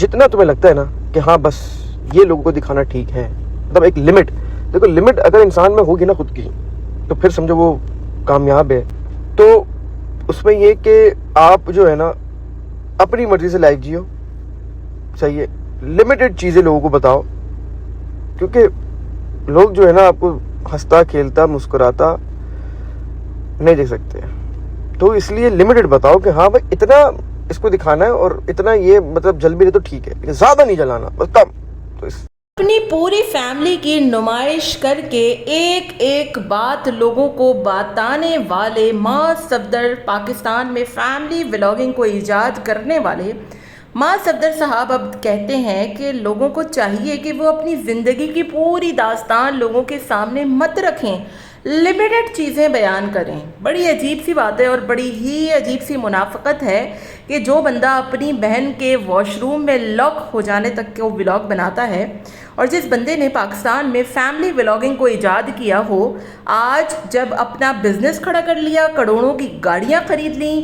جتنا تمہیں لگتا ہے نا کہ ہاں بس یہ لوگوں کو دکھانا ٹھیک ہے, مطلب ایک لمٹ, دیکھو لمٹ اگر انسان میں ہوگی نا خود کی تو پھر سمجھو وہ کامیاب ہے. تو اس میں یہ کہ آپ جو ہے نا اپنی مرضی سے لائف جیو, صحیح ہے, لمیٹڈ چیزیں لوگوں کو بتاؤ, کیونکہ لوگ جو ہے نا آپ کو ہنستا کھیلتا مسکراتا نہیں دیکھ سکتے. تو اس لیے لمیٹڈ بتاؤ کہ ہاں بھائی اتنا اس کو دکھانا ہے اور اتنا یہ مطلب جل بھی رہے تو ٹھیک ہے, لیکن زیادہ نہیں جلانا, بس کم. تو اپنی پوری فیملی کی نمائش کر کے ایک ایک بات لوگوں کو بتانے والے ماں صفدر, پاکستان میں فیملی ولاگنگ کو ایجاد کرنے والے ماں صفدر صاحب اب کہتے ہیں کہ لوگوں کو چاہیے کہ وہ اپنی زندگی کی پوری داستان لوگوں کے سامنے مت رکھیں, لمیٹڈ چیزیں بیان کریں. بڑی عجیب سی بات ہے اور بڑی ہی عجیب سی منافقت ہے کہ جو بندہ اپنی بہن کے واش روم میں لاک ہو جانے تک کے وہ ولاگ بناتا ہے, اور جس بندے نے پاکستان میں فیملی ولاگنگ کو ایجاد کیا ہو, آج جب اپنا بزنس کھڑا کر لیا, کروڑوں کی گاڑیاں خرید لیں,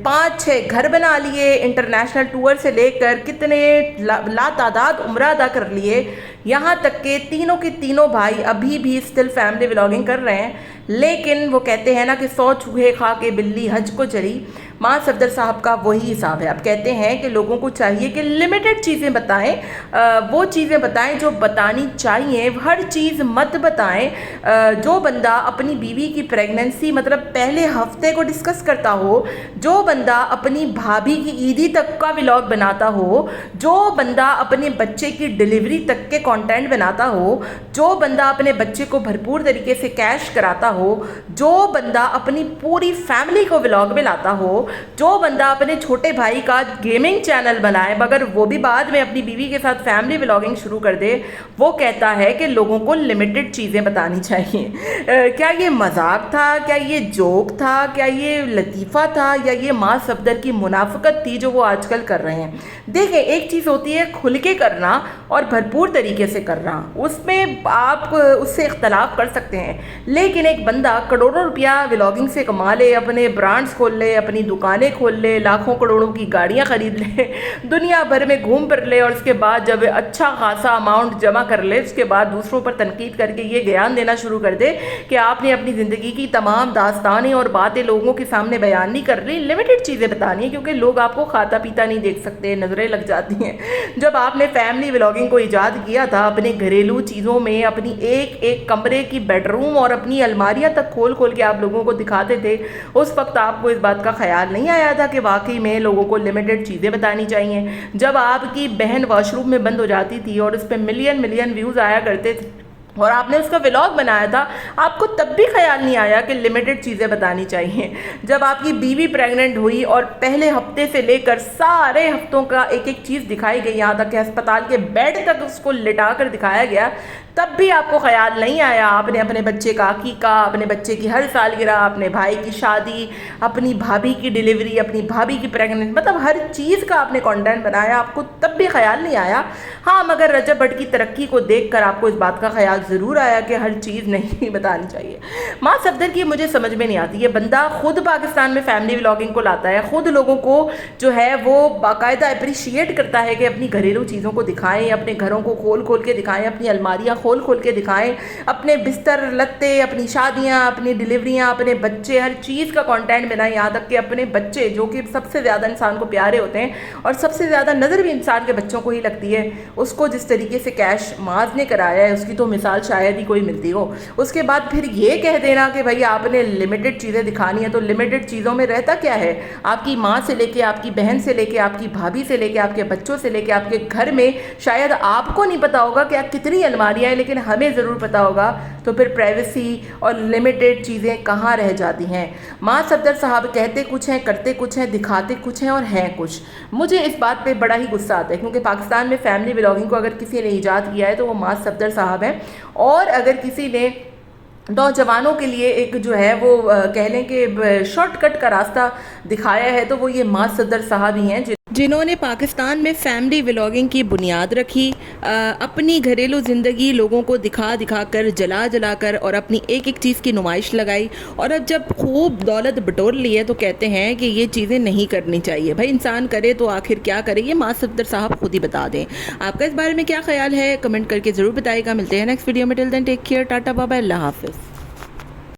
5-6 گھر بنا لیے, انٹرنیشنل ٹور سے لے کر کتنے لا تعداد عمرہ ادا کر لیے, یہاں تک کہ تینوں کے تینوں بھائی ابھی بھی اسٹل فیملی ولاگنگ کر رہے ہیں, لیکن وہ کہتے ہیں نا کہ 100 چوہے کھا کے بلی حج کو چلی. ماں صفدر صاحب کا وہی حساب ہے. اب کہتے ہیں کہ لوگوں کو چاہیے کہ لمیٹڈ چیزیں بتائیں, وہ چیزیں بتائیں جو بتانی چاہیے, ہر چیز مت بتائیں. جو بندہ اپنی بیوی کی پریگننسی مطلب پہلے ہفتے کو ڈسکس کرتا ہو, جو بندہ اپنی بھابھی کی عیدی تک کا ولاگ بناتا ہو, جو بندہ اپنے بچے کی ڈیلیوری تک کے کانٹینٹ بناتا ہو, جو بندہ اپنے بچے کو بھرپور طریقے سے کیش کراتا ہو, جو بندہ اپنی پوری فیملی کو ولاگ میں لاتا ہو, جو بندہ اپنے چھوٹے بھائی کا گیمنگ چینل بنائے مگر وہ بھی بعد میں اپنی بیوی کے ساتھ فیملی ولاگنگ شروع کر دے, وہ کہتا ہے کہ لوگوں کو لمیٹڈ چیزیں بتانی چاہیے. کیا یہ مذاق تھا, کیا یہ جوک تھا, کیا یہ لطیفہ تھا, یا یہ ماں صفدر کی منافقت تھی جو وہ آج کل کر رہے ہیں؟ دیکھیں, ایک چیز ہوتی ہے کھل کے کرنا اور بھرپور طریقے سے کرنا, اس میں آپ اس سے اختلاف کر سکتے ہیں, لیکن ایک بندہ کروڑوں روپیہ ولاگنگ سے کما لے, اپنے برانڈز کھول لے, اپنی دکانیں کھول لے, لاکھوں کروڑوں کی گاڑیاں خرید لے, دنیا بھر میں گھوم پھر لے, اور اس کے بعد جب اچھا خاصا اماؤنٹ جمع کر لے, اس کے بعد دوسروں پر تنقید کر کے یہ گیان دینا شروع کر دے کہ آپ نے اپنی زندگی کی تمام داستانیں اور باتیں لوگوں کے سامنے بیان نہیں کر لی, لمیٹڈ چیزیں بتانی ہیں, کیونکہ لوگ آپ کو کھاتا پیتا نہیں دیکھ سکتے, نظریں لگ جاتی ہیں. جب آپ نے فیملی ولاگنگ کو ایجاد کیا تھا, اپنے گھریلو چیزوں میں اپنی ایک ایک کمرے کی بیڈ روم اور اپنی الماریاں تک کھول کھول کے آپ لوگوں کو دکھاتے تھے, اس وقت آپ کو اس بات کا خیال نہیں آیا تھا کہ واقعی میں لوگوں کو لمیٹڈ چیزیں بتانی چاہیے. جب آپ کی بہن واش روم میں بند ہو جاتی تھی اور اس پہ ملین ویوز آیا کرتے تھے اور آپ نے اس کا ولاگ بنایا تھا, آپ کو تب بھی خیال نہیں آیا کہ لمیٹڈ چیزیں بتانی چاہیے. جب آپ کی بیوی پریگننٹ ہوئی اور پہلے ہفتے سے لے کر سارے ہفتوں کا ایک ایک چیز دکھائی گئی, یہاں تک کہ ہسپتال کے بیڈ تک اس کو لٹا کر دکھایا گیا, تب بھی آپ کو خیال نہیں آیا. آپ نے اپنے بچے کا عقیقہ, اپنے بچے کی ہر سالگرہ, اپنے بھائی کی شادی, اپنی بھابھی کی ڈیلیوری, اپنی بھابھی کی پریگننٹ, مطلب ہر چیز کا آپ نے کانٹینٹ بنایا, آپ کو تب بھی خیال نہیں آیا. ہاں, مگر رجب بٹ کی ترقی کو دیکھ کر آپ کو اس بات کا خیال ضرور آیا کہ ہر چیز نہیں بتانی چاہیے. ماں صفدر کی مجھے سمجھ میں نہیں آتی, یہ بندہ خود پاکستان میں فیملی ولاگنگ کو لاتا ہے, خود لوگوں کو جو ہے وہ باقاعدہ اپریشیٹ کرتا ہے کہ اپنی گھریلو چیزوں کو دکھائیں, اپنے گھروں کو کھول کھول کے دکھائیں, اپنی الماریاں کھول کھول کے دکھائیں, اپنے بستر لتے, اپنی شادیاں, اپنی ڈیلیوریاں, اپنے بچے, ہر چیز کا کانٹینٹ بنائیں, یہاں تک کہ اپنے بچے جو کہ سب سے زیادہ انسان کو پیارے ہوتے ہیں اور سب سے زیادہ نظر بھی انسان کے بچوں کو ہی لگتی ہے, اس کو جس طریقے سے کیش ماز نے کرایا ہے اس کی تو مثال شاید ہی کوئی ملتی ہو. اس کے بعد پھر یہ کہہ دینا کہ بھائی آپ نے لمیٹڈ چیزیں دکھانی ہیں, تو لمیٹڈ چیزوں میں رہتا کیا ہے؟ آپ کی ماں سے لے کے, آپ کی بہن سے لے کے, آپ کی بھابھی سے لے کے, آپ کے بچوں سے لے کے, آپ کے گھر میں شاید آپ کو نہیں پتا ہوگا کہ آپ کتنی الماریاں ہیں, لیکن ہمیں ضرور پتا ہوگا. تو پھر پرائیویسی اور لمیٹڈ چیزیں کہاں رہ جاتی ہیں؟ ماں صفدر صاحب کہتے کچھ ہیں, کرتے کچھ ہیں, دکھاتے کچھ ہیں اور ہیں کچھ. مجھے اس بات پہ بڑا ہی غصہ آتا ہے, کیونکہ پاکستان میں فیملی ولاگنگ کو اگر کسی نے ایجاد کیا ہے تو وہ ماں صفدر صاحب ہیں, اور اگر کسی نے نوجوانوں کے لیے ایک جو ہے وہ کہہ لیں کہ شارٹ کٹ کا راستہ دکھایا ہے تو وہ یہ ماں صفدر صاحب ہی ہیں جنہوں نے پاکستان میں فیملی ولاگنگ کی بنیاد رکھی، اپنی گھریلو زندگی لوگوں کو دکھا دکھا کر، جلا جلا کر، اور اپنی ایک ایک چیز کی نمائش لگائی، اور اب جب خوب دولت بٹور لی ہے تو کہتے ہیں کہ یہ چیزیں نہیں کرنی چاہیے۔ بھائی انسان کرے تو آخر کیا کرے، یہ معاذ صفدر صاحب خود ہی بتا دیں۔ آپ کا اس بارے میں کیا خیال ہے؟ کمنٹ کر کے ضرور بتائے گا۔ ملتے ہیں نیکسٹ ویڈیو میں، ٹل دین ٹیک کیئر، ٹاٹا بابا، اللہ حافظ۔